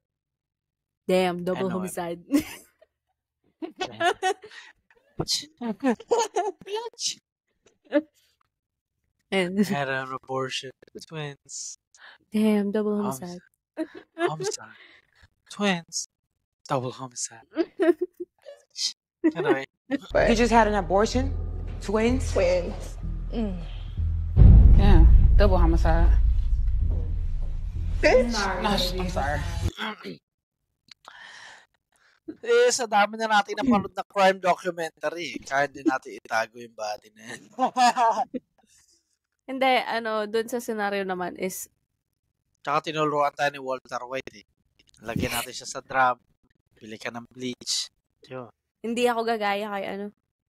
Damn, double homicide. Had an abortion. Twins. Damn, double homicide. Homicide. Twins. Double homicide. Anyway. You just had an abortion? Twins? Twins. Yeah, double homicide. Bitch. No, I'm sorry. Sa dami na natin napanood na crime documentary, kaya din natin itago yung body na yan. Hindi, dun sa scenario naman is... Tsaka tinuluan tayo ni Walter White Lagyan natin siya sa drum, pili ka ng bleach. Yun. Hindi ako gagaya kay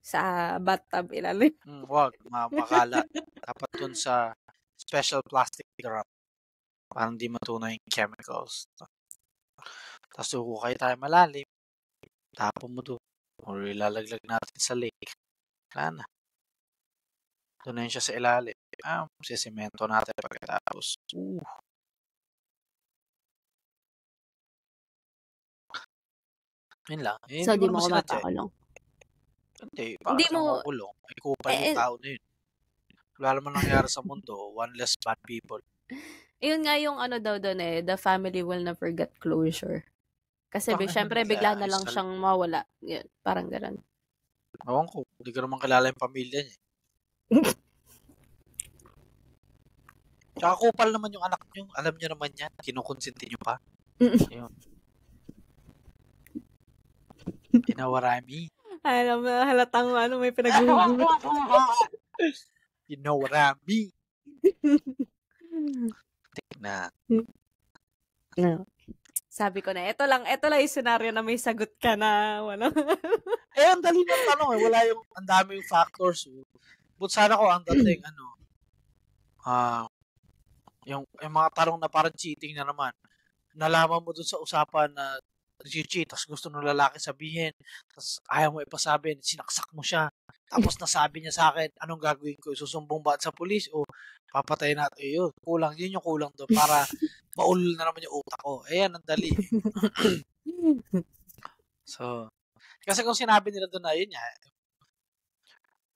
sa bathtub ilalim. Wag, makalat. Dapat dun sa special plastic drum. Parang di matunaw yung chemicals. Tapos ukay tayo malalim. Tapon mo doon. Or ilalaglag natin sa lake. Wala na. Doon na yun siya sa ilalim. Sisimento natin pagkatapos. Yun lang. So, di mo ako matakulong? Hindi. Hindi mo makulong. May kupal yung tao na yun. Wala naman nangyari sa mundo. One less bad people. Yun nga yung daw doon the family will never get closure. Kasi syempre bigla na lang siyang mawala. Yun, parang gano'n. Ewan ko. Hindi ko naman kilala yung pamilya niya. Tsaka kupal naman yung anak niyo. Alam niyo naman yan. Kinukonsinti niyo pa. Yun. Inawarami. Alam mo, halatang may pinag-uhugot. You know what I mean. Tignan. No. Sabi ko na, ito lang yung scenario na may sagot ka na. Wala. Ang dali ng tanong Wala yung, ang dami yung factors. But sana ko ang dating, Yung mga tanong na parang cheating na naman. Nalaman mo dun sa usapan na nag-cheat, tapos gusto ng lalaki sabihin, tapos ayaw mo ipasabi, sinaksak mo siya. Tapos nasabi niya sa akin, anong gagawin ko? Susumbong ba sa pulis o papatay natin? Yun, kulang. Yun yung kulang doon para maulol na naman yung utak ko. Ayan, ang dali. So, kasi kung sinabi nila doon na yun niya,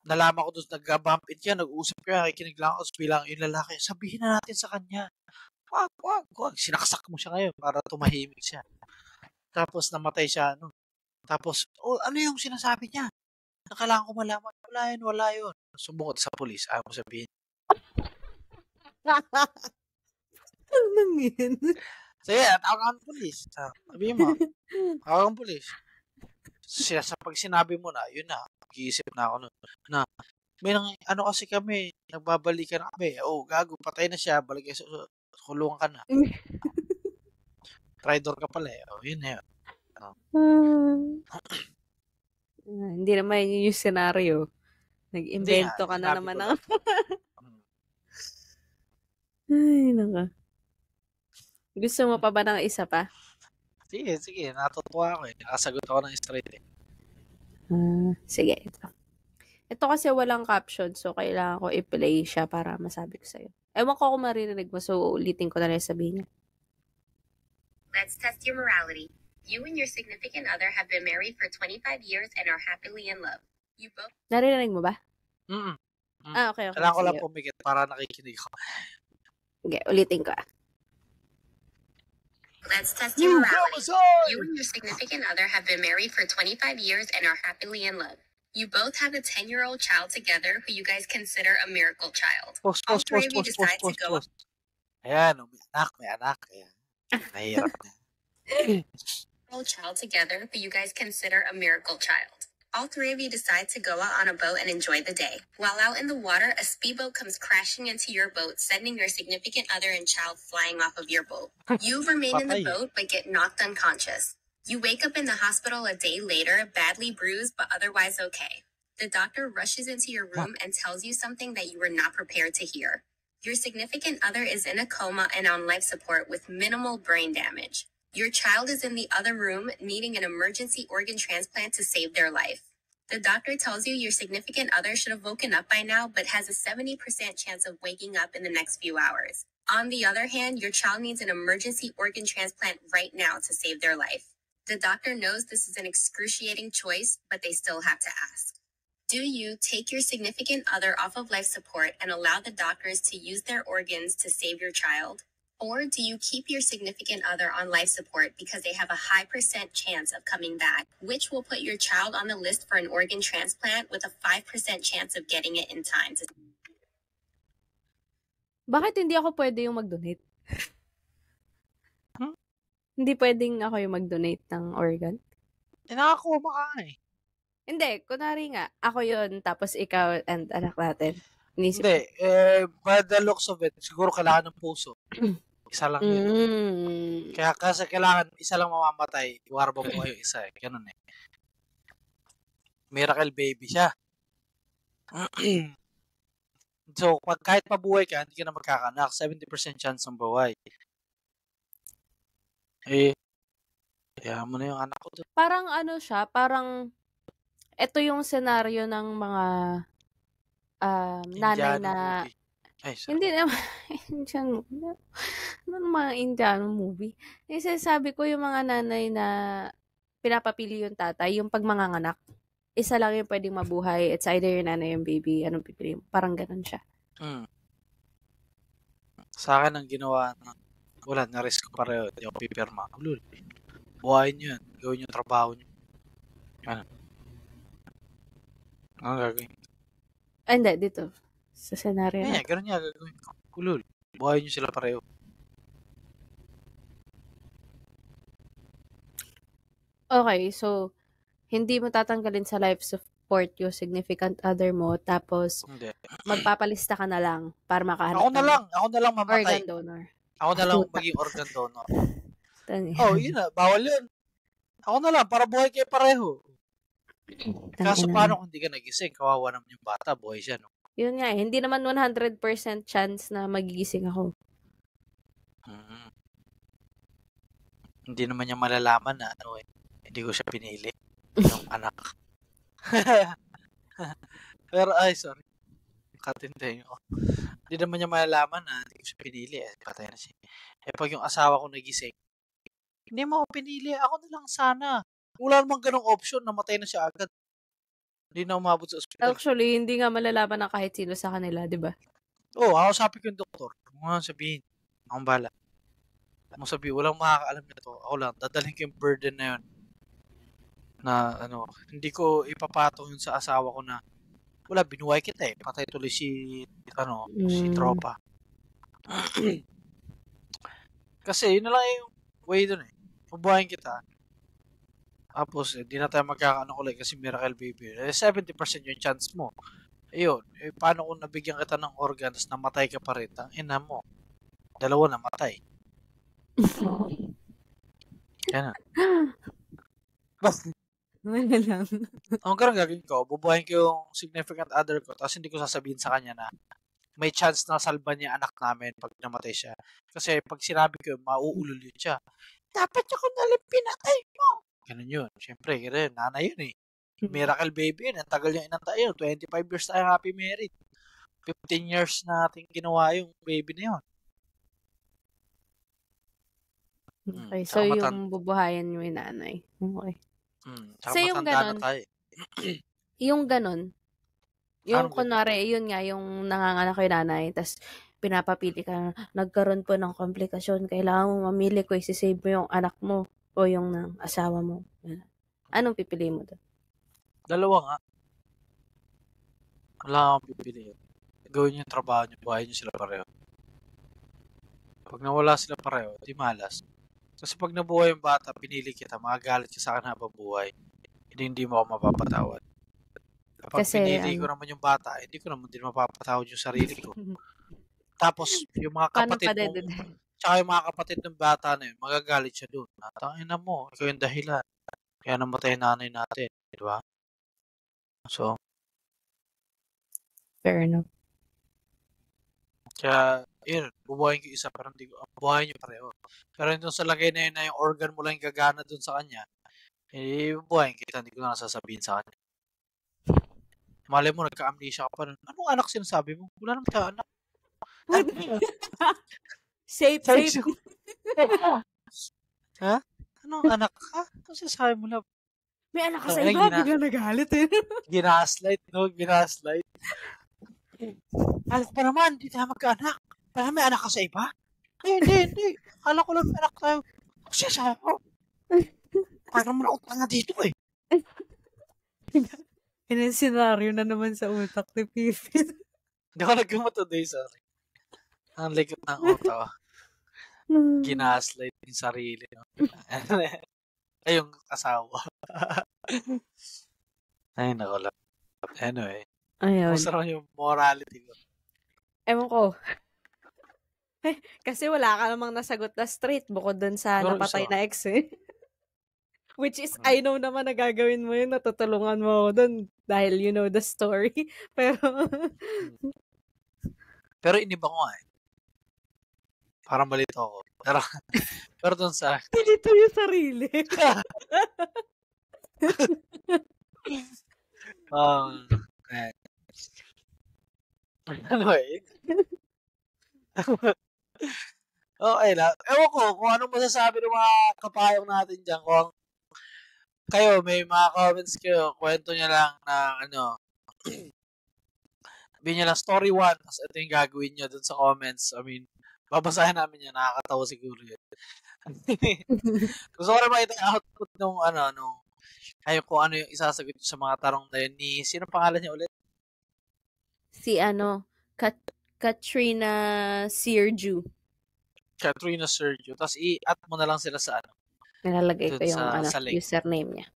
nalaman ko doon, nag-bump it yan, nag-uusap ka, nakikinig lang ako, bilang yung lalaki, sabihin na natin sa kanya. Wag. Sinaksak mo siya ngayon para tumahimik siya. Tapos namatay siya, ano. Tapos, ano yung sinasabi niya? Kailangan ko malaman. Wala yun. Sumbong sa pulis. Ayaw mo sabihin. Anong yun? Sige, tawag ang pulis. Sabihin mo. Tawag ang pulis. Pag sinabi mo na, yun na. Mag-iisip na ako nun. Na, may ano kasi kami, nagbabalikan na kami. Gago, patay na siya. Balik sa kulungan ka na. Traitor ka pala eh. Yun na yun. Hindi naman yun yung scenario. Nag-invento ka na naman ng... Ay, naka. Gusto mo pa ba ng isa pa? Sige. Natutuwa ako eh. Nakasagot ako ng straight eh. Sige, ito. Ito kasi walang caption, so kailangan ko i-play siya para masabi ko sa'yo. Ewan ko kung maririnig mo, so ulitin ko na lang sabihin niya. Let's test your morality. You and your significant other have been married for 25 years and are happily in love. You both... Naririnig mo ba? Okay. Kailangan ko lang pumikit para nakikinig ko. Okay, ulitin ko. Let's test your morality. You and your significant other have been married for 25 years and are happily in love. You both have a 10-year-old child together who you guys consider a miracle child. Post. Ayan, may anak. Ayan. Nahihirap na. Child together who you guys consider a miracle child. All three of you decide to go out on a boat and enjoy the day. While out in the water, a speedboat comes crashing into your boat, sending your significant other and child flying off of your boat. You remain in the boat but get knocked unconscious. You wake up in the hospital a day later, badly bruised but otherwise okay. The doctor rushes into your room and tells you something that you were not prepared to hear. Your significant other is in a coma and on life support with minimal brain damage. Your child is in the other room needing an emergency organ transplant to save their life. The doctor tells you your significant other should have woken up by now but has a 70% chance of waking up in the next few hours. On the other hand, your child needs an emergency organ transplant right now to save their life. The doctor knows this is an excruciating choice, but they still have to ask. Do you take your significant other off of life support and allow the doctors to use their organs to save your child? Or do you keep your significant other on life support because they have a high % chance of coming back, which will put your child on the list for an organ transplant with a 5% chance of getting it in time? Bakit hindi ako pwede yung mag-donate? Hindi pwedeng ako yung mag-donate ng organ? Nakakuha mo ka eh. Hindi, kunwari nga, ako yun, tapos ikaw and anak natin. Hindi, by the looks of it, siguro kailangan ng puso. Isa lang yun. Kaya kasi kailangan isa lang mamamatay, iwarba mo yung isa eh. Ganun eh. Miracle baby siya. So, kahit mabuhay ka, hindi ka na magkakanak. 70% chance ng buhay. Kaya mo na yung anak ko doon. Parang ano siya, parang ito yung senaryo ng mga nanay na... Movie. Ay, hindi naman, Indian movie. Ano mga Indian movie? Yung sinasabi ko, yung mga nanay na pinapapili yung tatay, yung pagmanganganak. Isa lang yung pwedeng mabuhay. It's either yung nanay yung baby. Anong pipili mo? Parang ganun siya. Sa akin ang ginawa wala, na-risk ko pareho. Hindi ako pipirma. Ulul. Buhayin nyo yan. Gawin yung trabaho nyo. Ano? Ano gagawin? Hindi, dito. Sa senaryo na. Ganun niya gagawin ko. Ulul. Buhayin nyo sila pareho. Okay, so hindi mo tatanggalin sa life support yung significant other mo, tapos hindi. Magpapalista ka na lang para makahanap Ako na lang mamatay. Organ donor. Ako na lang maging organ donor. Yun na. Bawal yun. Ako na lang, para buhay kayo pareho. Kaso paano kung hindi ka nagising? Kawawa naman yung bata, buhay siya, no? Yun nga eh. Hindi naman 100% chance na magigising ako. Hindi naman niya malalaman na hindi ko siya pinili. Yung anak. Pero, sorry. Katintay ko. Hindi naman niya malalaman na hindi ko siya pinili. Patay na siya. Pag yung asawa ko nagising, hindi mo ako pinili. Ako na lang sana. Wala namang ganong option. Namatay na siya agad. Hindi na umabot sa ospital. Actually, hindi nga malalaman na kahit sino sa kanila, di ba? Ako sabi ko yung doktor. Mga sabihin. Akong bala. Mo sabi, walang makakaalam na to. Ako lang, dadalhin ko yung burden na yun. Na, hindi ko ipapatong yun sa asawa ko na, wala, binuhay kita Patay tuloy si tropa. Kasi, yun na lang yung way dun Mabuhayin kita. Tapos, di na tayo magkakaano ulit kasi miracle baby. 70% yung chance mo. Ayun, paano kung nabigyan kita ng organ tapos namatay ka pa rin? Ang ina mo. 2 namatay. Yan na. Wala lang. Ang gagawin ko, bubuhayin ko yung significant other ko tapos hindi ko sasabihin sa kanya na may chance na salba niya anak namin pag namatay siya. Kasi pag sinabi ko, mauulol siya. Dapat ako nalang pinatay mo. Ganun yun. Siyempre, nanay yun Miracle baby yun. Ang tagal yung inantay yun. 25 years tayo happy married. 15 years natin ginawa yung baby na yun. Okay, so yung bubuhayan mo yung nanay. Okay. So yung ganon, yung ganon, yung kunwari, yun nga, yung nanganganak ko yung nanay, tas pinapapili ka, nagkaroon po ng komplikasyon, kailangan mo mamili ko, isisave mo yung anak mo o yung ng asawa mo. Anong pipili mo doon? 2 nga. Wala akong pipili. Gawin yung trabaho niyo, buhayin niyo sila pareho. Pag nawala sila pareho, di malas. Kasi pag nabuhay yung bata, pinili kita, magagalit ka sa akin habang buhay. Hindi mo ako mapapatawad. Kapag pinili ko naman yung bata, hindi ko naman din mapapatawad yung sarili ko. Tapos, yung mga kapatid mo, tsaka yung mga kapatid ng bata na yun, magagalit siya doon. Tangina mo, ikaw yung dahilan. Kaya namatay nanay natin. Di ba? So, fair enough. Kaya, yun, bubuhayin ko isa, pero hindi ko, buhayin nyo pareho. Pero yung sa lagay na yun na yung organ mo lang yung gagana dun sa kanya, bubuhayin kita, hindi ko na sasabihin sa kanya. Malay mo, nagka-amnesia ka pa nun. Anong anak sinasabi mo? Wala naman ka anak. Safe. Ha? Anong anak ka? Ano sinasabi mo na? May anak ka sa iba, bigla nagalit Ginaslight. Alam ko pa naman, hindi tayo magka-anak. Parang may anak ka sa iba? Hindi. Akala ko lang may anak tayo. Kasi sa ako. Parang naman ako tanga dito Yan ang senaryo na naman sa utak ni Pipi. Hindi ako nagkamot today, sorry. Ang likot ng utak. Ginaslight yung sarili. Ay, yung asawa. Ay, nakulap. Anyway. Ayun. Kumusta naman yung morality ko? Ewan ko. Kasi wala ka namang nasagot na straight bukod dun sa napatay na ex Which is, I know naman na gagawin mo yun, natutulungan mo ako dun dahil you know the story. Pero iniba ko nga Parang malito ako. Pero dun sa... Pinito yung sarili. Anyway. Okay na. Ewan ko kung anong masasabi ng mga kapayong natin dyan. Kung kayo, may mga comments kayo, kwento niya lang na sabihin niya lang story 1, tapos ito yung gagawin niyo dun sa comments. I mean, babasahin namin yan, nakakatawa siguro yun. Gusto ko rin makita yung output nung kung ano yung isasagot sa mga tanong na yun ni, sino pangalan niya ulit? Si Katrina Sergio. Katrina Sergio. Tapos i-add mo na lang sila sa Nilalagay ko yung username niya.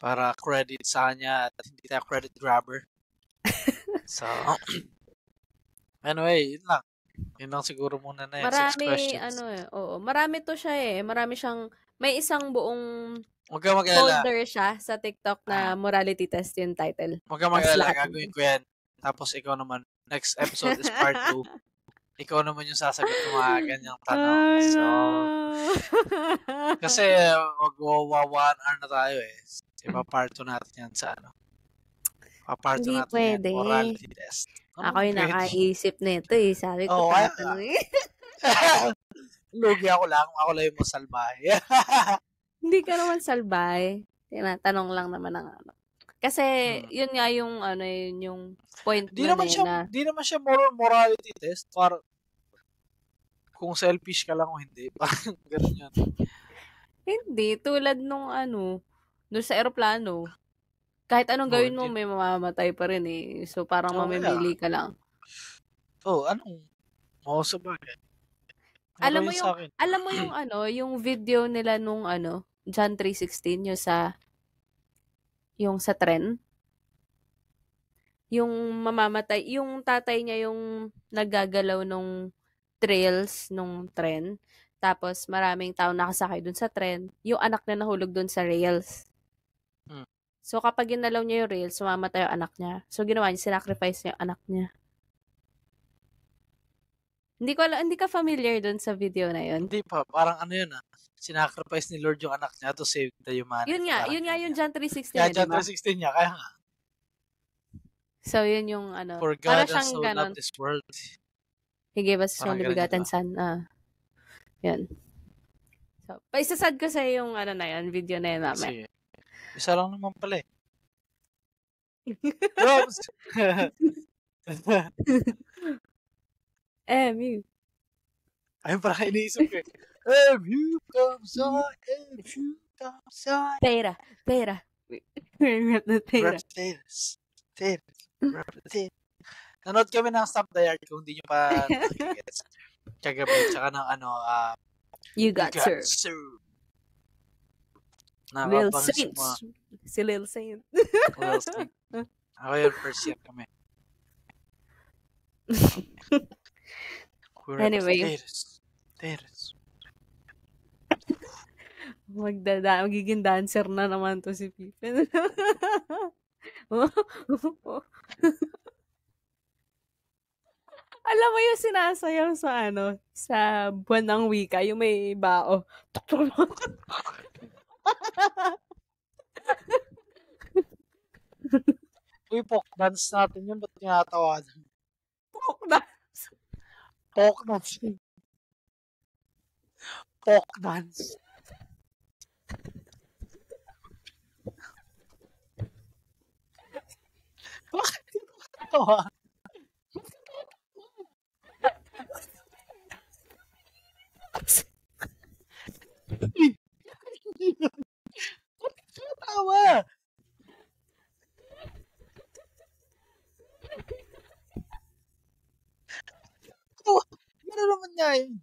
Para credit sa kanya at hindi tayo credit grabber. So, anyway, yun lang. Yun lang siguro muna na yun. Marami, 6 questions. Marami to siya Marami siyang, may isang buong folder siya sa TikTok na morality test yung title. Huwag kang mag-alala, gagawin ko yan. Tapos ikaw naman, next episode is part 2. ikaw naman yung sasagot ng mga ganyang tanong. So, kasi mag-1 hour na tayo eh. Ipa-part 2 natin yan sa ano. Pa-part 2 natin pwede. yan, morality test. Ako yung nakaisip nito eh. Sabi ko tatanong eh. Lugi ako lang yung masalbahe. Hindi ka naman salbahe. Tinatanong lang naman ang ano. Kasi, yun nga yung, ano, yun yung point di naman siya morality test. Para kung selfish ka lang o hindi. Parang ganun yan. Hindi. Tulad nung ano, doon sa aeroplano. Kahit anong gawin mo, may mamamatay pa rin eh. So, parang mamimili ka lang. Sa bagay. Alam mo yung ano, yung video nila nung ano, John 3:16, yung sa tren. Yung mamamatay, yung tatay niya yung naggagalaw nung trails nung tren. Tapos maraming tao nakasakay dun sa tren. Yung anak na nahulog dun sa rails. So kapag ginalaw niya yung rails, mamamatay yung anak niya. So ginawa niya, sinacrifice niya yung anak niya. Hindi ka familiar dun sa video na yun? Hindi pa, parang ano yun sinacrifice ni Lord yung anak niya to save the humanity. Yun nga yung John 3:16 niya, John 3:16 niya, kaya nga. So, yun yung ano. For God has so loved this world. He gave us His only begotten Son. Yan. So, paisasad ko sa yung ano na yun, video na yun namin. Isa lang naman pala eh. MU. Ayun parang iniisip ko eh. MU comes on, MU comes on. Tera. Nanood kami ng Stop the Yard kung hindi nyo pa nakikits. Kagabi, tsaka ng ano, You Got Served. Lil Saint. Si Lil Saint. Ako yun, first year kami. Anyway. Teres. Magiging dancer na naman to si Pippen. Alam mo yung sinasayaw sa ano, sa buwan ng wika, yung may bao. Uy, folk dance natin yun. Ba't tinatawanan? Folk dance? Folk dance. Folk dance. Bakit tinatawa? Bakit tinatawa? Gano'n naman niya yun.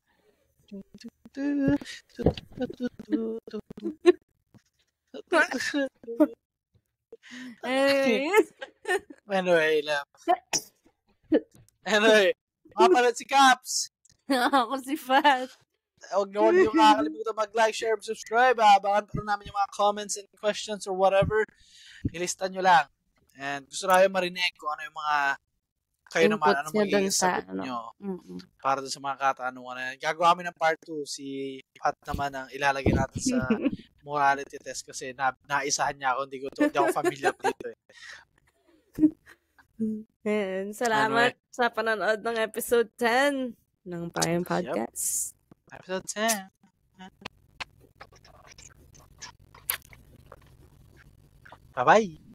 Anyway, makapalit si Caps. Ako si Fat. Huwag niyo kakalimutan mag-like, share, subscribe. Abangan pa namin yung mga comments and questions or whatever. Ilista nyo lang. And gusto namin marinig kung ano yung mga kayo naman, ano magiging sagot nyo para dun sa mga katanungan na yan. Gagawa kami ng part 2. Si Pat naman ang ilalagay natin sa morality test kasi naisahan niya ako. Hindi ako familiar dito eh. And salamat sa panonood ng episode 10 ng Payam Podcast. Episode 10. Bye-bye.